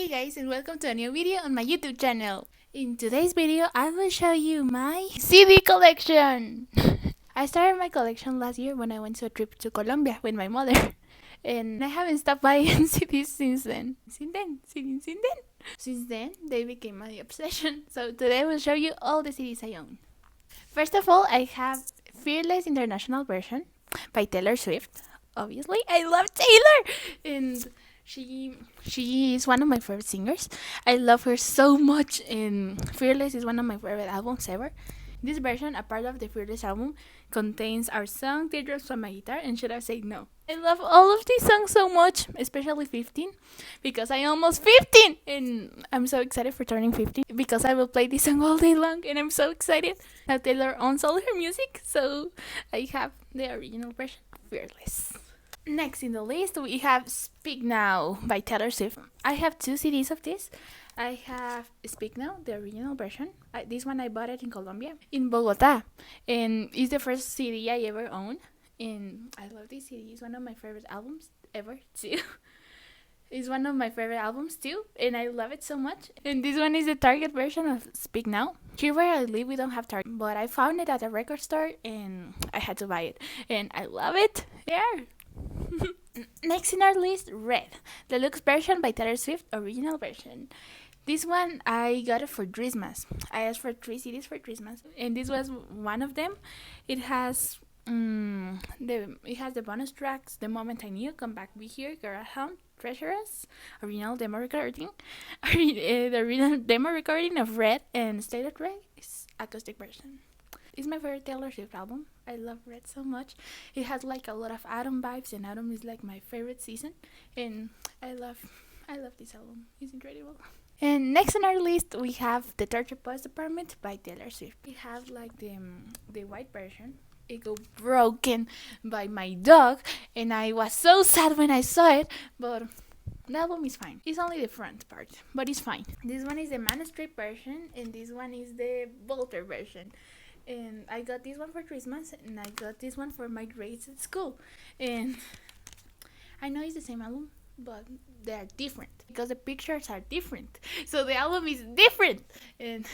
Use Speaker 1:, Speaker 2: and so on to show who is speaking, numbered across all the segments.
Speaker 1: Hey guys, and welcome to a new video on my YouTube channel. In today's video, I will show you my CD collection. I started my collection last year when I went to a trip to Colombia with my mother. And I haven't stopped buying CDs since then. Since then, they became my obsession. So today I will show you all the CDs I own. First of all, I have Fearless International Version by Taylor Swift. Obviously, I love Taylor! And she is one of my favorite singers. I love her so much, and Fearless is one of my favorite albums ever. This version, a part of the Fearless album, contains our song Teardrops on My Guitar and Should I Say No. I love all of these songs so much, especially 15, because I'm almost 15 and I'm so excited for turning 15 because I will play this song all day long and I'm so excited. Now Taylor owns all her music, so I have the original version, Fearless. Next in the list, we have Speak Now by Taylor Swift. I have two CDs of this. I have Speak Now, the original version. This one I bought it in Colombia, in Bogota. And it's the first CD I ever owned. And I love this CD. It's one of my favorite albums ever, too. It's one of my favorite albums, too. And I love it so much. And this one is the Target version of Speak Now. Here where I live, we don't have Target. But I found it at a record store and I had to buy it. And I love it. Yeah. Next in our list, Red, deluxe version by Taylor Swift, original version. This one I got it for Christmas. I asked for 3 CDs for Christmas, and this was one of them. It has the bonus tracks, The Moment I Knew, Come Back Be Here, Girl at Home, Treacherous, original demo recording, the original demo recording of Red, and State of Grace, acoustic version. It's my favorite Taylor Swift album. I love Red so much. It has like a lot of Autumn vibes, and Autumn is like my favorite season. And I love this album. It's incredible. And next on our list, we have The Torture Post Department by Taylor Swift. It has like the white version. It got broken by my dog, and I was so sad when I saw it, but the album is fine. It's only the front part, but it's fine. This one is the manuscript version, and this one is the Voltaire version. And I got this one for Christmas, and I got this one for my grades at school. And I know it's the same album, but they are different because the pictures are different. So the album is different. And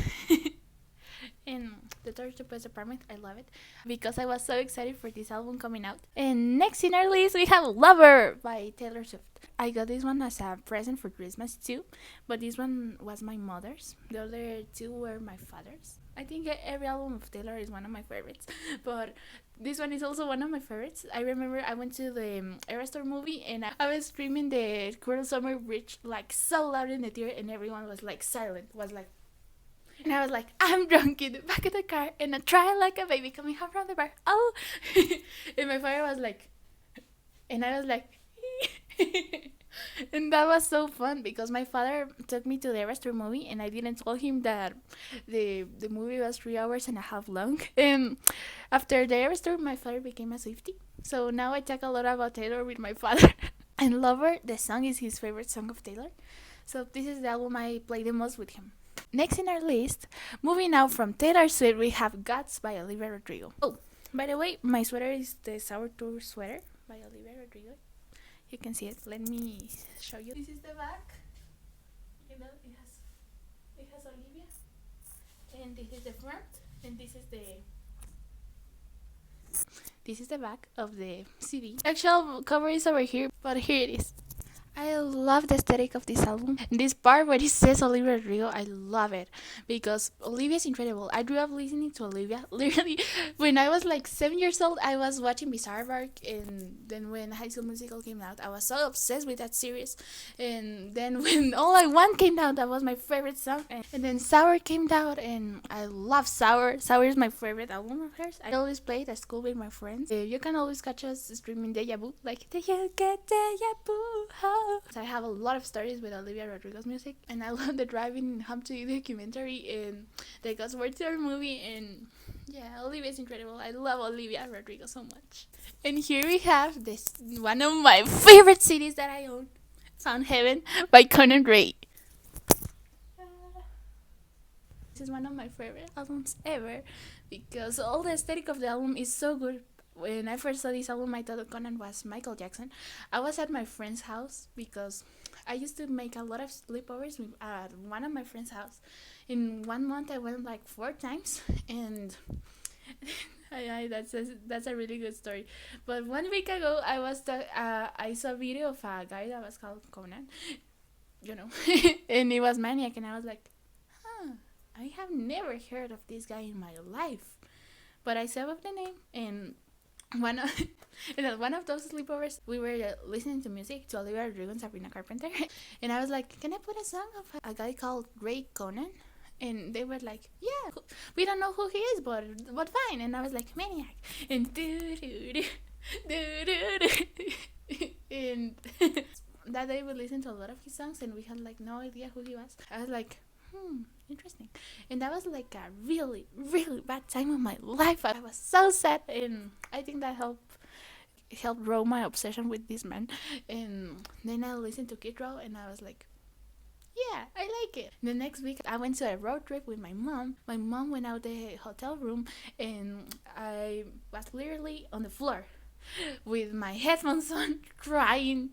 Speaker 1: and the Torture Post Apartment, I love it because I was so excited for this album coming out. And next in our list, we have Lover by Taylor Swift. I got this one as a present for Christmas too, but this one was my mother's. The other two were my father's. I think every album of Taylor is one of my favorites, but this one is also one of my favorites. I remember I went to the Eras Tour movie and I was screaming the Cruel Summer Bridge like so loud in the theater, and everyone was like silent. And I was like, I'm drunk in the back of the car and I cry like a baby coming home from the bar. Oh, and my father was like, and I was like. And that was so fun because my father took me to the Eras Tour movie and I didn't tell him that the movie was 3 hours and a half long. And after the Eras Tour, my father became a Swiftie. So now I talk a lot about Taylor with my father. And Lover, the song, is his favorite song of Taylor. So this is the album I play the most with him. Next in our list, moving out from Taylor Swift, we have Guts by Olivia Rodrigo. Oh, by the way, my sweater is the Sour Tour sweater by Olivia Rodrigo. You can see it. Let me show you. This is the back. You know, it has Olivia, and this is the front, and this is the back of the CD. Actual cover is over here, but here it is. I love the aesthetic of this album. This part where it says Olivia Rodrigo, I love it because Olivia is incredible. I grew up listening to Olivia. Literally, when I was like 7 years old, I was watching Bizarre Bark, and then when High School Musical came out, I was so obsessed with that series. And then when All I Want came out, that was my favorite song. And then Sour came out, and I love Sour. Sour is my favorite album of hers. I always play it at school with my friends. You can always catch us streaming Deja Vu, like Do you get Deja Vu? Oh. So I have a lot of stories with Olivia Rodrigo's music, and I love the Driving Home to You documentary and the Ghost World Tour movie, and yeah, Olivia is incredible. I love Olivia Rodrigo so much. And here we have this one of my favorite CDs that I own, Found Heaven by Conan Gray. This is one of my favorite albums ever because all the aesthetic of the album is so good. when I first saw this album, I thought Conan was Michael Jackson. I was at my friend's house because I used to make a lot of sleepovers at one of my friend's house. In 1 month, I went like 4 times, and that's a really good story. But 1 week ago, I saw a video of a guy that was called Conan, and it was Maniac, and I was like, huh, I have never heard of this guy in my life. But I saw of the name, and one of one of those sleepovers, we were listening to music to Olivia Rodrigo and Sabrina Carpenter, and I was like, "Can I put a song of a guy called Ray Conan?" And they were like, "Yeah, we don't know who he is, but fine." And I was like, "Maniac," and and that day we listened to a lot of his songs, and we had like no idea who he was. I was like, interesting. And that was like a really, really bad time of my life. I was so sad, and I think that helped grow my obsession with this man. And then I listened to Kid Rock, and I was like, yeah, I like it. The next week, I went to a road trip with my mom. My mom went out the hotel room, and I was literally on the floor with my headphones on, crying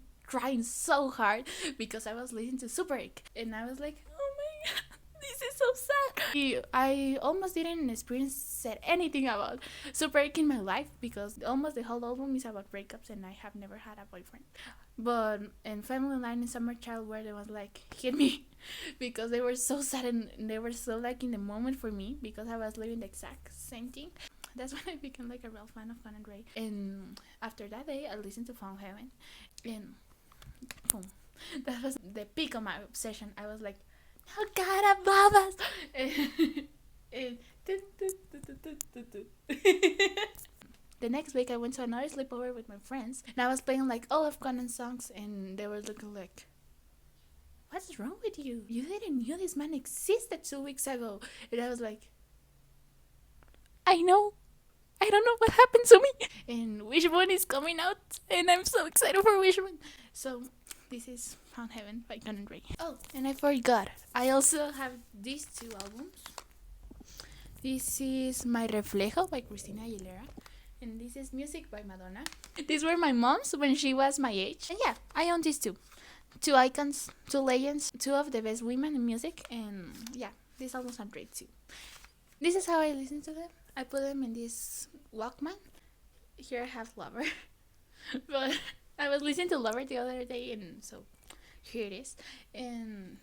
Speaker 1: so hard because I was listening to Super 8. And I was like, oh my god, this is so sad. I almost didn't experience anything about Super 8 in my life because almost the whole album is about breakups, and I have never had a boyfriend. But in Family Line and Summer Child, where they was like hit me because they were so sad, and they were so like in the moment for me because I was living the exact same thing. That's when I became like a real fan of Conan Gray. And after that day, I listened to Found Heaven, and boom, that was the peak of my obsession. I was like, "Oh God above us!" and the next week, I went to another sleepover with my friends, and I was playing like all of Conan songs, and they were looking like, "What's wrong with you? You didn't know this man existed 2 weeks ago." And I was like, "I know. I don't know what happened to me." And Wishbone is coming out, and I'm so excited for Wishbone. So this is Found Heaven by Conan Gray. Oh, and I forgot, I also have these two albums. This is My Reflejo by Christina Aguilera, and this is Music by Madonna. These were my mom's when she was my age. And yeah, I own these two icons, two legends, two of the best women in music. And yeah, these albums are great too. This is how I listen to them. I put them in this Walkman. Here I have Lover. But I was listening to Lover the other day, and so here it is. And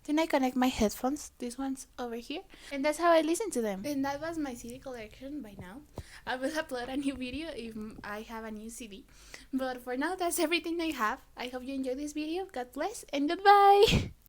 Speaker 1: then I connect my headphones, these ones over here, and that's how I listen to them. And that was my CD collection by now. I will upload a new video if I have a new CD. But for now, that's everything I have. I hope you enjoyed this video. God bless, and goodbye!